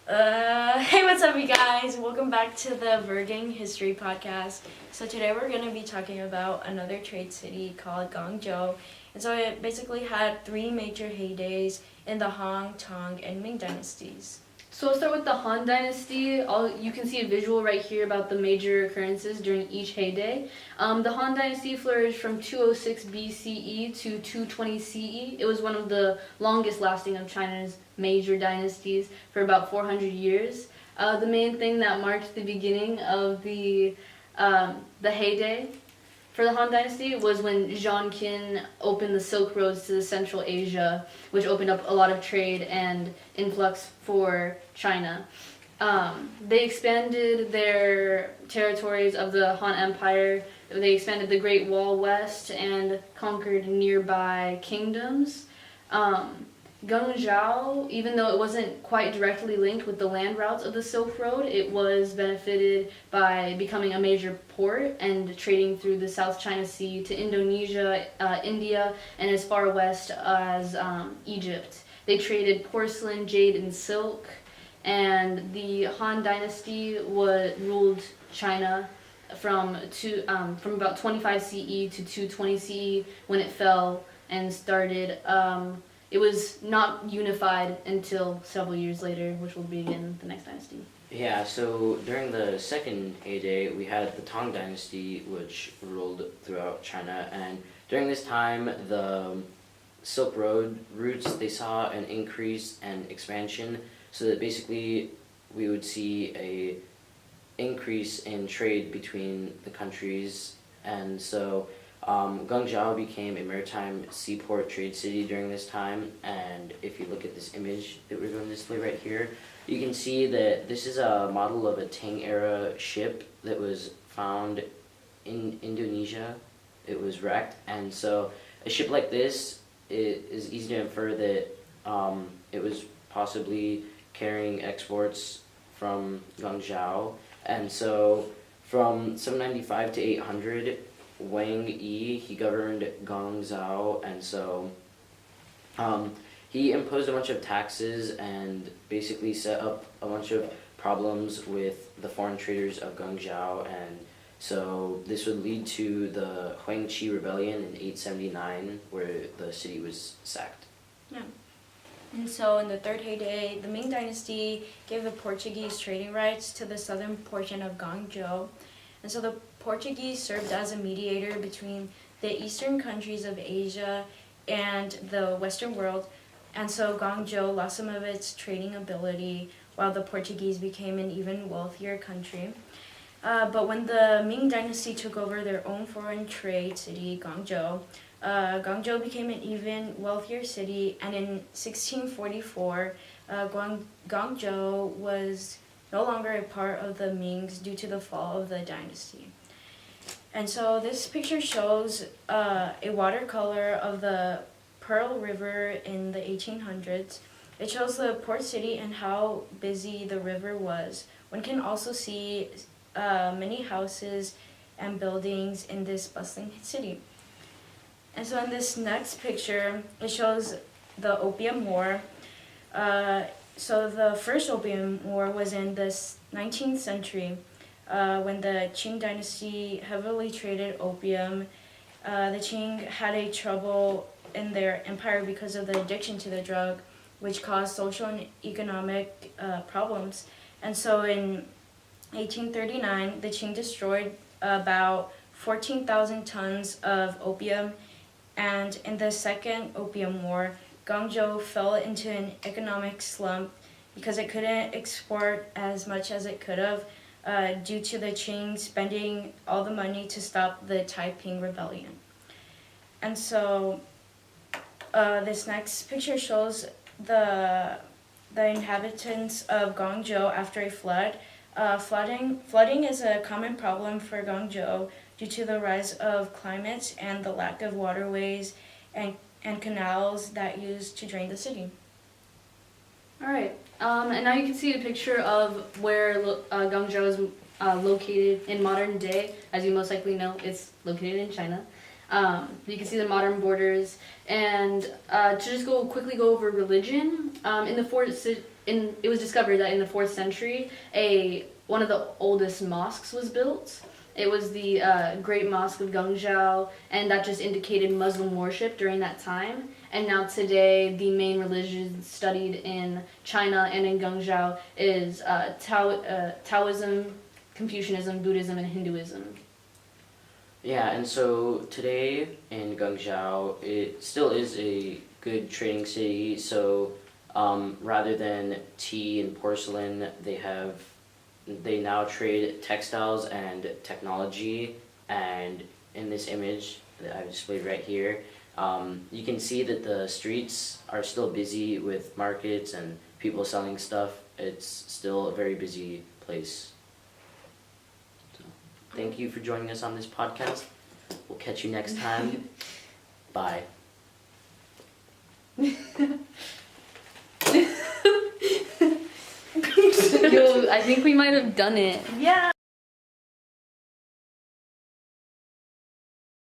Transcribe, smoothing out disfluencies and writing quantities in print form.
Hey, what's up, you guys? Welcome back to the Virgang History Podcast. So today we're going to be talking about another trade city called Guangzhou. And so it basically had three major heydays in the Han, Tang, and Ming dynasties. So we'll start with the Han Dynasty. You can see a visual right here about the major occurrences during each heyday. The Han Dynasty flourished from 206 BCE to 220 CE. It was one of the longest lasting of China's major dynasties for about 400 years. The main thing that marked the beginning of the heyday for the Han Dynasty was when Zhang Qin opened the Silk Roads to Central Asia, which opened up a lot of trade and influx for China. They expanded their territories of the Han Empire. They expanded the Great Wall west and conquered nearby kingdoms. Guangzhou, even though it wasn't quite directly linked with the land routes of the Silk Road, it was benefited by becoming a major port and trading through the South China Sea to Indonesia, India, and as far west as Egypt. They traded porcelain, jade, and silk, and the Han Dynasty ruled China from about 25 CE to 220 CE when it fell and started. It was not unified until several years later, which will begin the next dynasty. Yeah, so during the second heyday, we had the Tang Dynasty, which ruled throughout China, and during this time, the Silk Road routes, they saw an increase and expansion, so that basically we would see a increase in trade between the countries, and so Guangzhou became a maritime seaport trade city during this time, and if you look at this image that we're going to display right here, you can see that this is a model of a Tang-era ship that was found in Indonesia. It was wrecked, and so a ship like this, it is easy to infer that it was possibly carrying exports from Guangzhou, and so from 795 to 800, Wang Yi, he governed Guangzhou, and so he imposed a bunch of taxes and basically set up a bunch of problems with the foreign traders of Guangzhou, and so this would lead to the Huangqi Rebellion in 879, where the city was sacked. Yeah. And so in the third heyday, the Ming dynasty gave the Portuguese trading rights to the southern portion of Guangzhou. And so the Portuguese served as a mediator between the eastern countries of Asia and the Western world, and so Guangzhou lost some of its trading ability while the Portuguese became an even wealthier country. But when the Ming dynasty took over their own foreign trade city, Guangzhou became an even wealthier city, and in 1644, Guangzhou was no longer a part of the Mings due to the fall of the dynasty. And so this picture shows a watercolor of the Pearl River in the 1800s. It shows the port city and how busy the river was. One can also see many houses and buildings in this bustling city. And so in this next picture, it shows the Opium War. So the first Opium War was in the 19th century when the Qing dynasty heavily traded opium. The Qing had a trouble in their empire because of the addiction to the drug, which caused social and economic problems. And so in 1839, the Qing destroyed about 14,000 tons of opium, and in the Second Opium War, Guangzhou fell into an economic slump because it couldn't export as much as it could have due to the Qing spending all the money to stop the Taiping Rebellion. And so this next picture shows the inhabitants of Guangzhou after a flood. Flooding is a common problem for Guangzhou due to the rise of climates and the lack of waterways and canals that used to drain the city. All right, and now you can see a picture of where Guangzhou is located in modern day. As you most likely know, it's located in China. You can see the modern borders. And to just quickly go over religion, in it was discovered that in the 4th century, one of the oldest mosques was built. It was the Great Mosque of Guangzhou, and that just indicated Muslim worship during that time. And now today, the main religions studied in China and in Guangzhou is Taoism, Confucianism, Buddhism, and Hinduism. Yeah, and so today in Guangzhou, it still is a good trading city. So rather than tea and porcelain, they now trade textiles and technology. And in this image that I've displayed right here, you can see that the streets are still busy with markets and people selling stuff. It's still a very busy place. So, thank you for joining us on this podcast. We'll catch you next time. Bye. Yo, I think we might have done it. Yeah.